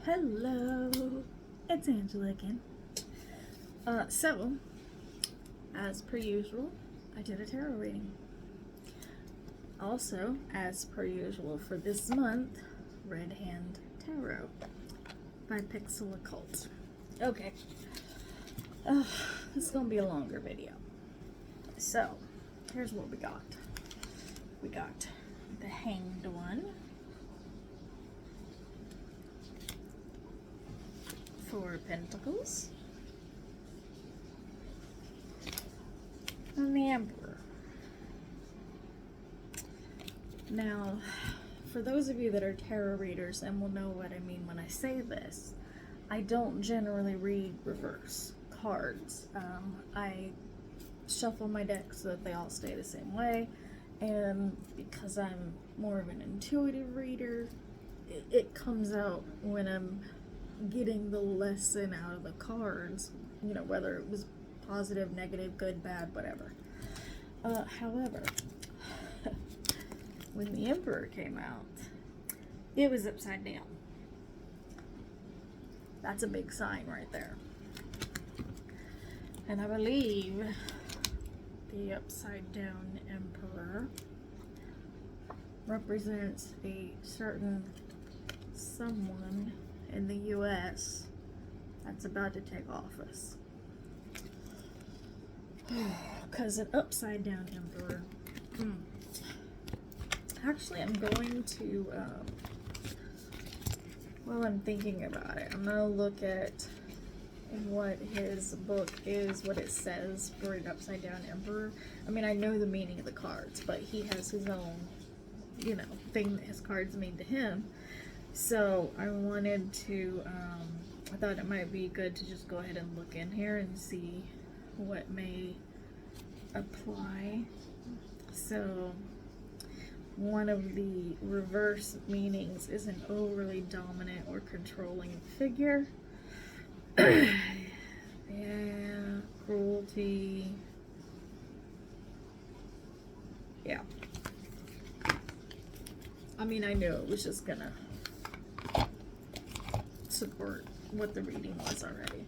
Hello, it's Angela again. So, as per usual, I did a tarot reading. Also, as per usual for this month, Red Hand Tarot by Pixel Occult. Okay, this is gonna be a longer video. So, here's what we got. We got the Hanged One, 4 of Pentacles, and the Emperor. Now, for those of you that are tarot readers and will know what I mean when I say this, I don't generally read reverse cards. I shuffle my deck so that they all stay the same way, and because I'm more of an intuitive reader, it comes out when I'm getting the lesson out of the cards, you know, whether it was positive, negative, good, bad, whatever. However, when the Emperor came out, it was upside down. That's a big sign right there. And I believe the upside down Emperor represents a certain someone in the US that's about to take office. Because an upside down Emperor. Actually, I'm going to, while I'm thinking about it, I'm going to look at what his book is, what it says for an upside down Emperor. I mean, I know the meaning of the cards, but he has his own, you know, thing that his cards mean to him. So I wanted to, I thought it might be good to just go ahead and look in here and see what may apply. So one of the reverse meanings is an overly dominant or controlling figure. Yeah, cruelty. Yeah. I mean, I knew it was just gonna support what the reading was already.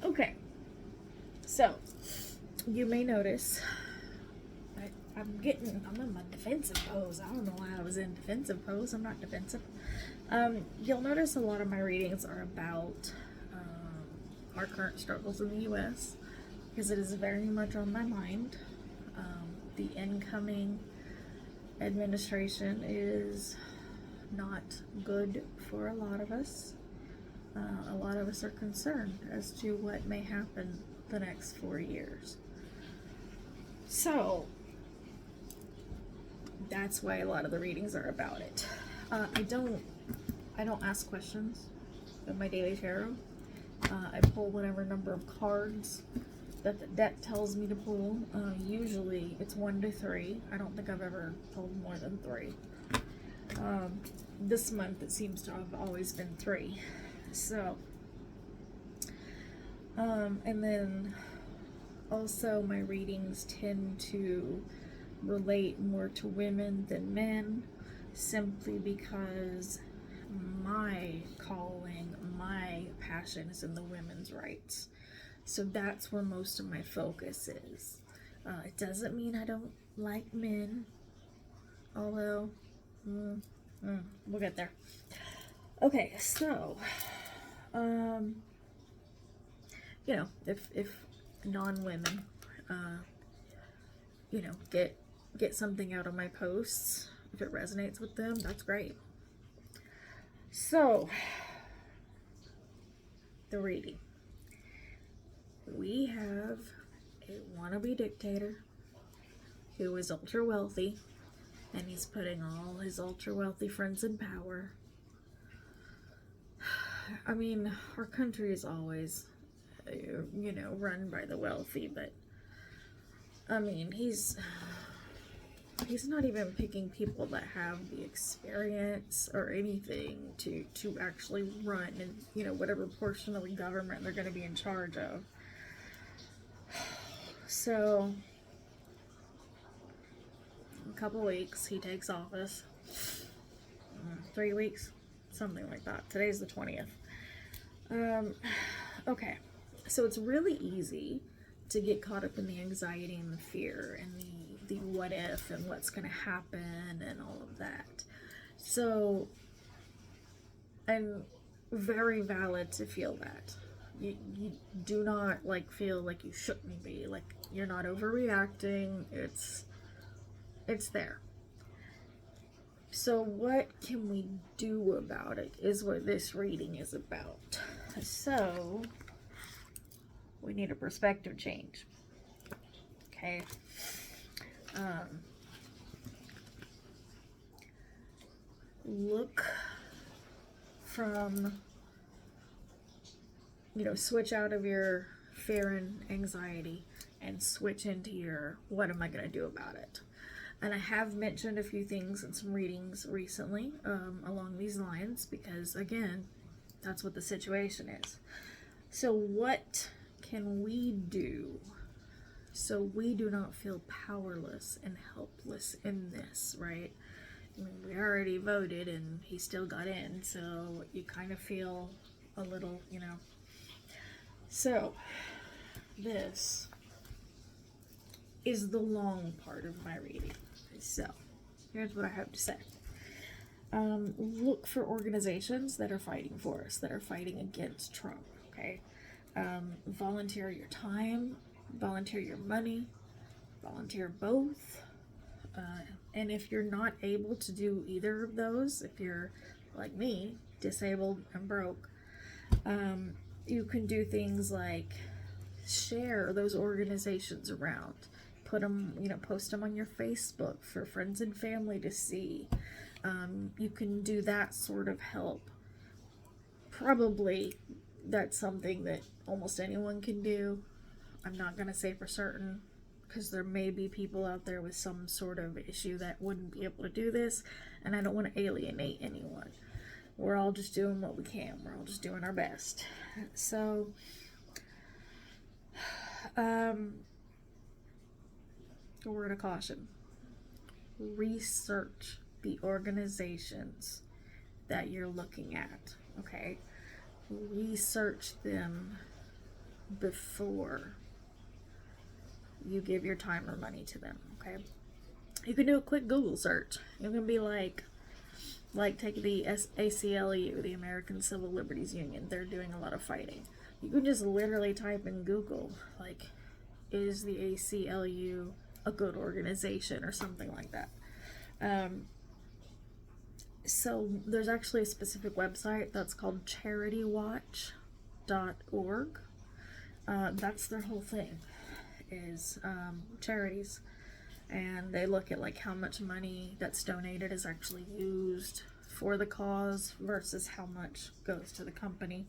Okay, so you may notice I'm in my defensive pose. I don't know why I was in defensive pose. I'm not defensive. You'll notice a lot of my readings are about our current struggles in the U.S. because it is very much on my mind. The incoming administration is not good for a lot of us. A lot of us are concerned as to what may happen the next 4 years. So that's why a lot of the readings are about it. I don't ask questions in my daily tarot. I pull whatever number of cards that the deck tells me to pull. Usually it's 1 to 3. I don't think I've ever pulled more than 3. This month it seems to have always been 3. So, and then also my readings tend to relate more to women than men, simply because my calling, my passion is in the women's rights. So that's where most of my focus is. It doesn't mean I don't like men, although we'll get there. Okay, so you know, if non-women you know, get something out of my posts, if it resonates with them, that's great. So the reading, we have a wannabe dictator who is ultra wealthy, and he's putting all his ultra wealthy friends in power. I mean, our country is always, you know, run by the wealthy, but I mean, he's not even picking people that have the experience or anything to actually run, and you know, whatever portion of the government they're going to be in charge of. So in a couple weeks he takes office. 3 weeks, something like that. Today's the 20th. Okay, so it's really easy to get caught up in the anxiety and the fear and the what if and what's going to happen and all of that. So, and very valid to feel that. You do not like feel like you shouldn't be, like you're not overreacting. It's there. So what can we do about it is what this reading is about. So we need a perspective change. Okay. Look from, switch out of your fear and anxiety and switch into your, what am I going to do about it? And I have mentioned a few things in some readings recently along these lines because, again, that's what the situation is. So what can we do so we do not feel powerless and helpless in this, right? I mean, we already voted and he still got in, so you kind of feel a little, So this is the long part of my reading. So here's what I have to say. Look for organizations that are fighting for us, that are fighting against Trump, okay? Volunteer your time, volunteer your money, volunteer both. And if you're not able to do either of those, if you're like me, disabled and broke, you can do things like share those organizations around. Put them, post them on your Facebook for friends and family to see. You can do that sort of help. Probably that's something that almost anyone can do. I'm not going to say for certain because there may be people out there with some sort of issue that wouldn't be able to do this, and I don't want to alienate anyone. We're all just doing what we can. We're all just doing our best. So, a word of caution. Research the organizations that you're looking at, okay? Research them before you give your time or money to them, okay? You can do a quick Google search. You can be like take the ACLU, the American Civil Liberties Union. They're doing a lot of fighting. You can just literally type in Google, like, is the ACLU a good organization or something like that. So there's actually a specific website that's called CharityWatch.org. That's their whole thing, is charities. And they look at like how much money that's donated is actually used for the cause versus how much goes to the company,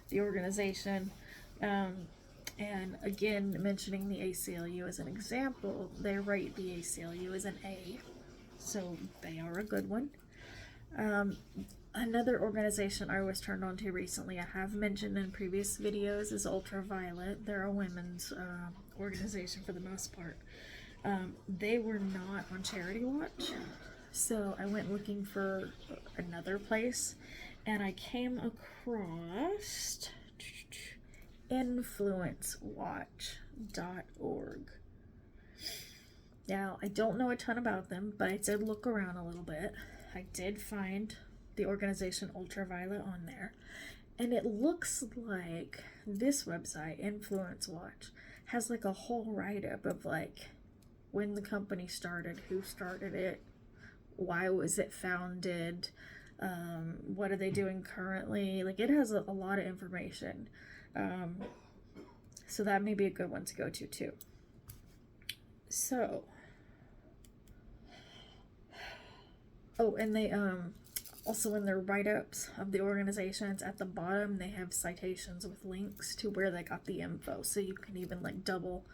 the organization. And again, mentioning the ACLU as an example, they rate the ACLU as an A, so they are a good one. Another organization I was turned on to recently, I have mentioned in previous videos, is Ultraviolet. They're a women's organization for the most part. They were not on Charity Watch, so I went looking for another place, and I came across influencewatch.org. Now, I don't know a ton about them, but I did look around a little bit. I did find the organization Ultraviolet on there, and it looks like this website, Influence Watch, has like a whole write-up of like when the company started, who started it, why was it founded, what are they doing currently. Like, it has a lot of information. So that may be a good one to go to too. So, and they also, in their write-ups of the organizations at the bottom, they have citations with links to where they got the info, so you can even like triple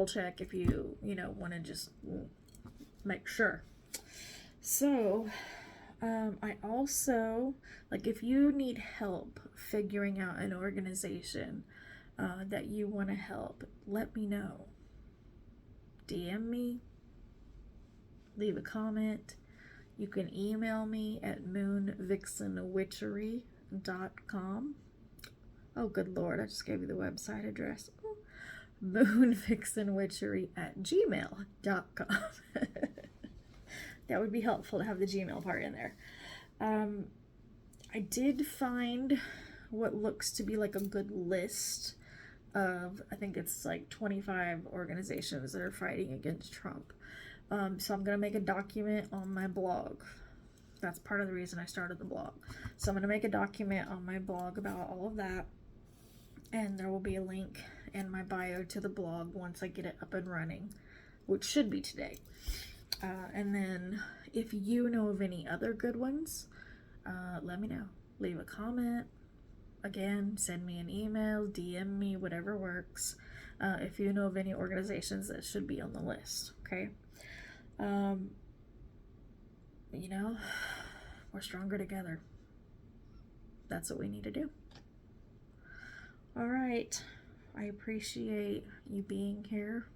check if you want to just make sure. So I also, like, if you need help figuring out an organization that you want to help, let me know. DM me, leave a comment. You can email me at moonvixenwitchery.com. Oh, good Lord, I just gave you the website address. moonvixenwitchery@gmail.com. That would be helpful to have the Gmail part in there. I did find what looks to be like a good list of, I think it's like 25 organizations that are fighting against Trump. So I'm going to make a document on my blog. That's part of the reason I started the blog. So I'm going to make a document on my blog about all of that. And there will be a link in my bio to the blog once I get it up and running, which should be today. And then if you know of any other good ones, let me know. Leave a comment. Again, send me an email, DM me, whatever works. If you know of any organizations that should be on the list, okay? You know, we're stronger together. That's what we need to do. All right. I appreciate you being here,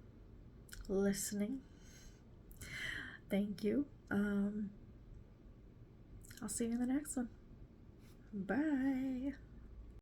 listening. Thank you. I'll see you in the next one. Bye.